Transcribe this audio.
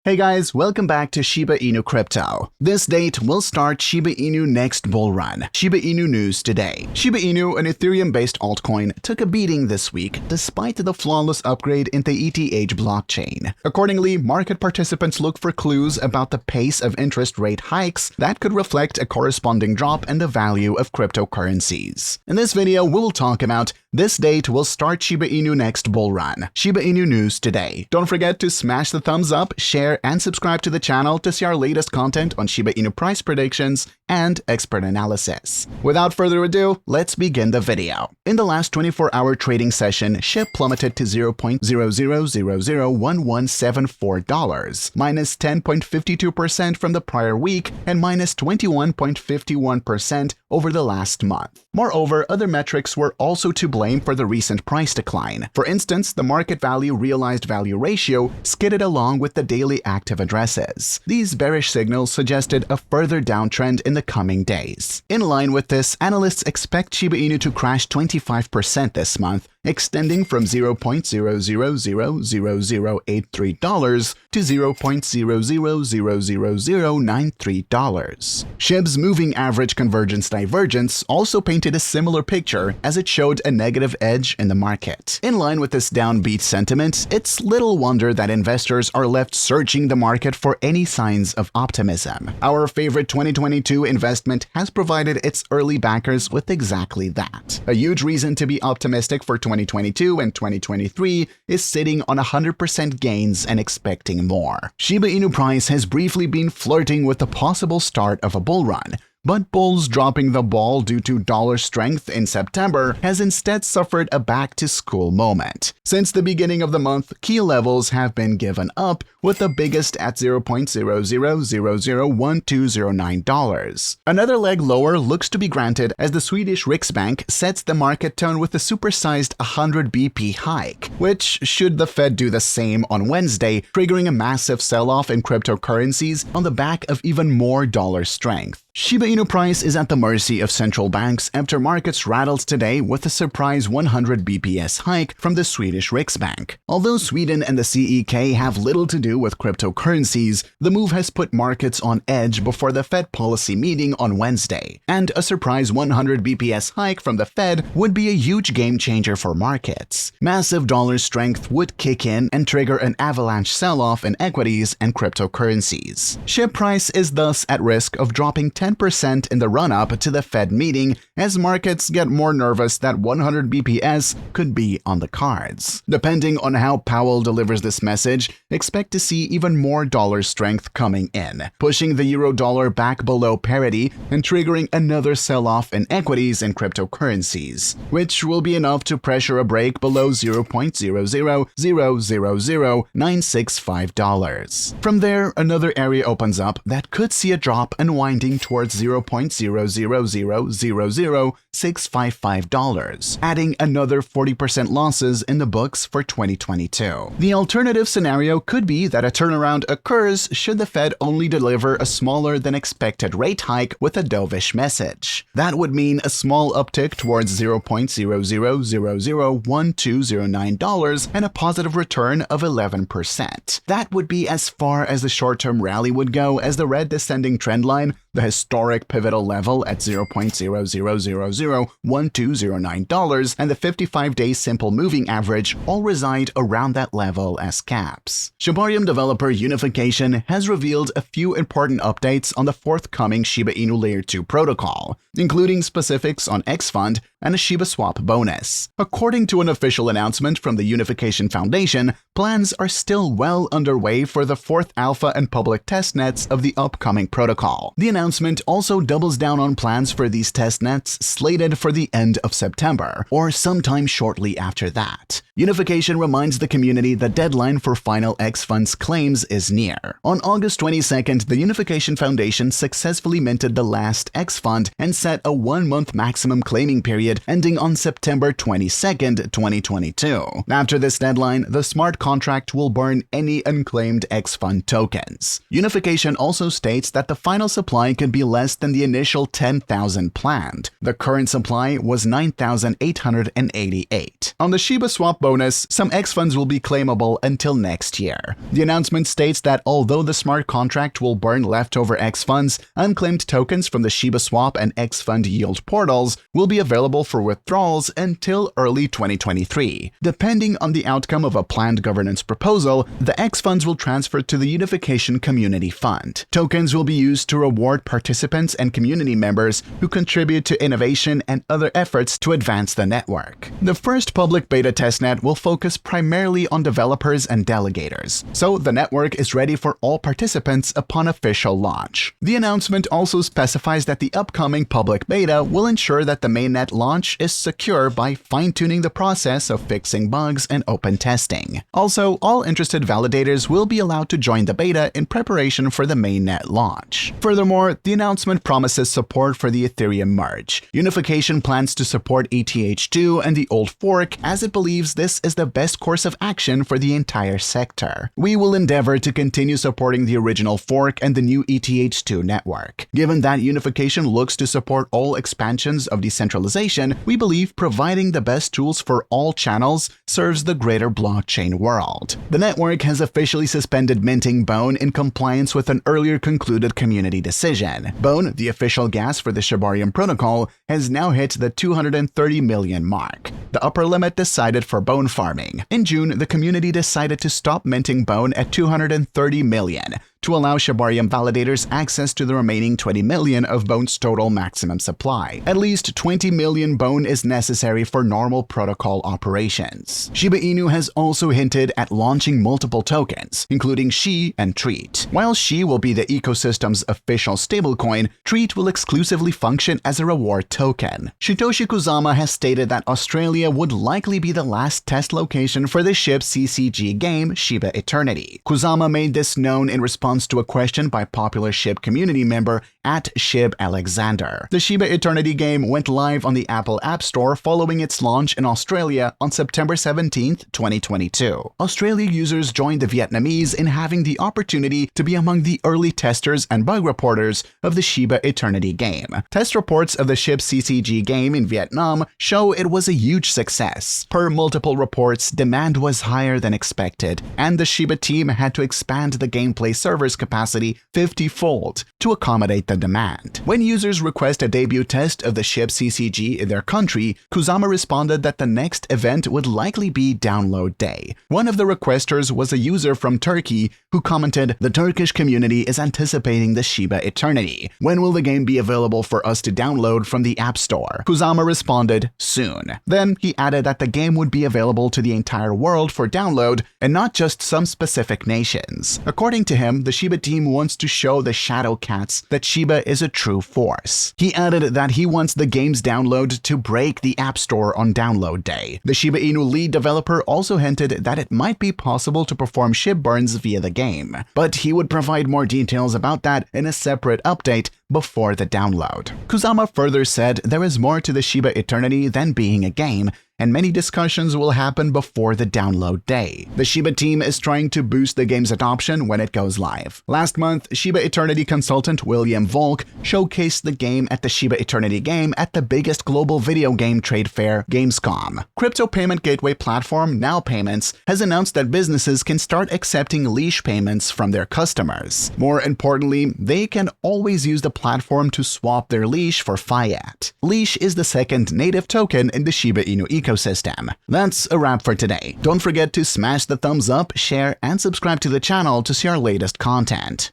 Hey guys, welcome back to Shiba Inu Crypto. This date will start Shiba Inu next bull run. Shiba Inu news today. Shiba Inu, an Ethereum-based altcoin, took a beating this week despite the flawless upgrade in the ETH blockchain. Accordingly, market participants look for clues about the pace of interest rate hikes that could reflect a corresponding drop in the value of cryptocurrencies. In this video, we'll talk about this date will start Shiba Inu next bull run. Shiba Inu news today. Don't forget to smash the thumbs up, share, and subscribe to the channel to see our latest content on Shiba Inu price predictions and expert analysis. Without further ado, let's begin the video. In the last 24-hour trading session, Shib plummeted to $0.00001174, minus 10.52% from the prior week and minus 21.51% over the last month. Moreover, other metrics were also to blame for the recent price decline. For instance, the market value realized value ratio skidded along with the daily active addresses. These bearish signals suggested a further downtrend in the coming days. In line with this, analysts expect Shiba Inu to crash 25% this month, extending from $0.000083 to $0.000093. Shib's moving average convergence divergence also painted a similar picture as it showed a negative edge in the market. In line with this downbeat sentiment, it's little wonder that investors are left searching the market for any signs of optimism. Our favorite 2022 investment has provided its early backers with exactly that. A huge reason to be optimistic for 2022 and 2023 is sitting on 100% gains and expecting more. Shiba Inu price has briefly been flirting with the possible start of a bull run, but bulls dropping the ball due to dollar strength in September has instead suffered a back-to-school moment. Since the beginning of the month, key levels have been given up, with the biggest at $0.00001209. Another leg lower looks to be granted as the Swedish Riksbank sets the market tone with a supersized 100 BP hike, which, should the Fed do the same on Wednesday, triggering a massive sell-off in cryptocurrencies on the back of even more dollar strength. Shiba Inu price is at the mercy of central banks after markets rattled today with a surprise 100 BPS hike from the Swedish Riksbank. Although Sweden and the CEK have little to do with cryptocurrencies, the move has put markets on edge before the Fed policy meeting on Wednesday, and a surprise 100 BPS hike from the Fed would be a huge game changer for markets. Massive dollar strength would kick in and trigger an avalanche sell-off in equities and cryptocurrencies. Shib price is thus at risk of dropping 10% in the run-up to the Fed meeting as markets get more nervous that 100 BPS could be on the cards. Depending on how Powell delivers this message, expect to see even more dollar strength coming in, pushing the euro-dollar back below parity and triggering another sell-off in equities and cryptocurrencies, which will be enough to pressure a break below $0.00000965. From there, another area opens up that could see a drop unwinding towards $0.00000655, adding another 40% losses in the books for 2022. The alternative scenario could be that a turnaround occurs should the Fed only deliver a smaller than expected rate hike with a dovish message. That would mean a small uptick towards $0.00001209 and a positive return of 11%. That would be as far as the short-term rally would go, as the red descending trend line, the historic pivotal level at $0.00001209, and the 55-day simple moving average all reside around that level as caps. Shibarium developer Unification has revealed a few important updates on the forthcoming Shiba Inu Layer 2 protocol, including specifics on XFund and a Shiba Swap bonus. According to an official announcement from the Unification Foundation, plans are still well underway for the 4th alpha and public testnets of the upcoming protocol. The announcement also doubles down on plans for these testnets slated for the end of September, or sometime shortly after that. Unification reminds the community the deadline for final XFund's claims is near. On August 22nd, the Unification Foundation successfully minted the last XFund and set a 1-month maximum claiming period period ending on September 22nd, 2022. After this deadline, the smart contract will burn any unclaimed X-Fund tokens. Unification also states that the final supply could be less than the initial 10,000 planned. The current supply was 9,888. On the Shiba Swap bonus, some X-Funds will be claimable until next year. The announcement states that although the smart contract will burn leftover X-Funds, unclaimed tokens from the Shiba Swap and X-Fund yield portals will be available for withdrawals until early 2023. Depending on the outcome of a planned governance proposal, the X-Funds will transfer to the Unification Community Fund. Tokens will be used to reward participants and community members who contribute to innovation and other efforts to advance the network. The first public beta testnet will focus primarily on developers and delegators, so the network is ready for all participants upon official launch. The announcement also specifies that the upcoming public beta will ensure that the mainnet launch is secure by fine-tuning the process of fixing bugs and open testing. Also, all interested validators will be allowed to join the beta in preparation for the mainnet launch. Furthermore, the announcement promises support for the Ethereum merge. Unification plans to support ETH2 and the old fork as it believes this is the best course of action for the entire sector. We will endeavor to continue supporting the original fork and the new ETH2 network. Given that unification looks to support all expansions of decentralization, we believe providing the best tools for all channels serves the greater blockchain world. The network has officially suspended minting Bone in compliance with an earlier concluded community decision. Bone, the official gas for the Shibarium protocol, has now hit the 230 million mark, the upper limit decided for Bone farming. In June, the community decided to stop minting Bone at 230 million, to allow Shibarium validators access to the remaining 20 million of Bone's total maximum supply. At least 20 million Bone is necessary for normal protocol operations. Shiba Inu has also hinted at launching multiple tokens, including Shi and Treat. While Shi will be the ecosystem's official stablecoin, Treat will exclusively function as a reward token. Satoshi Kusama has stated that Australia would likely be the last test location for the Shib CCG game Shiba Eternity. Kusama made this known in response to a question by popular Shib community member @ShibAlexander. The Shiba Eternity game went live on the Apple App Store following its launch in Australia on September 17, 2022. Australia users joined the Vietnamese in having the opportunity to be among the early testers and bug reporters of the Shiba Eternity game. Test reports of the Shib CCG game in Vietnam show it was a huge success. Per multiple reports, demand was higher than expected, and the Shiba team had to expand the gameplay server's capacity 50-fold to accommodate the demand. When users request a debut test of the Shib CCG in their country, Kusama responded that the next event would likely be download day. One of the requesters was a user from Turkey who commented, "The Turkish community is anticipating the Shiba Eternity. When will the game be available for us to download from the App Store?" Kusama responded, "Soon." Then he added that the game would be available to the entire world for download and not just some specific nations. According to him, the Shiba team wants to show the shadow cats that Shiba is a true force. He added that he wants the game's download to break the App Store on download day. The Shiba Inu lead developer also hinted that it might be possible to perform Shib burns via the game, but he would provide more details about that in a separate update before the download. Kusama further said there is more to the Shiba Eternity than being a game, and many discussions will happen before the download day. The Shiba team is trying to boost the game's adoption when it goes live. Last month, Shiba Eternity consultant William Volk showcased the game at the Shiba Eternity game at the biggest global video game trade fair, Gamescom. Crypto payment gateway platform Now Payments has announced that businesses can start accepting Leash payments from their customers. More importantly, they can always use the platform to swap their Leash for fiat. Leash is the second native token in the Shiba Inu ecosystem. That's a wrap for today. Don't forget to smash the thumbs up, share, and subscribe to the channel to see our latest content.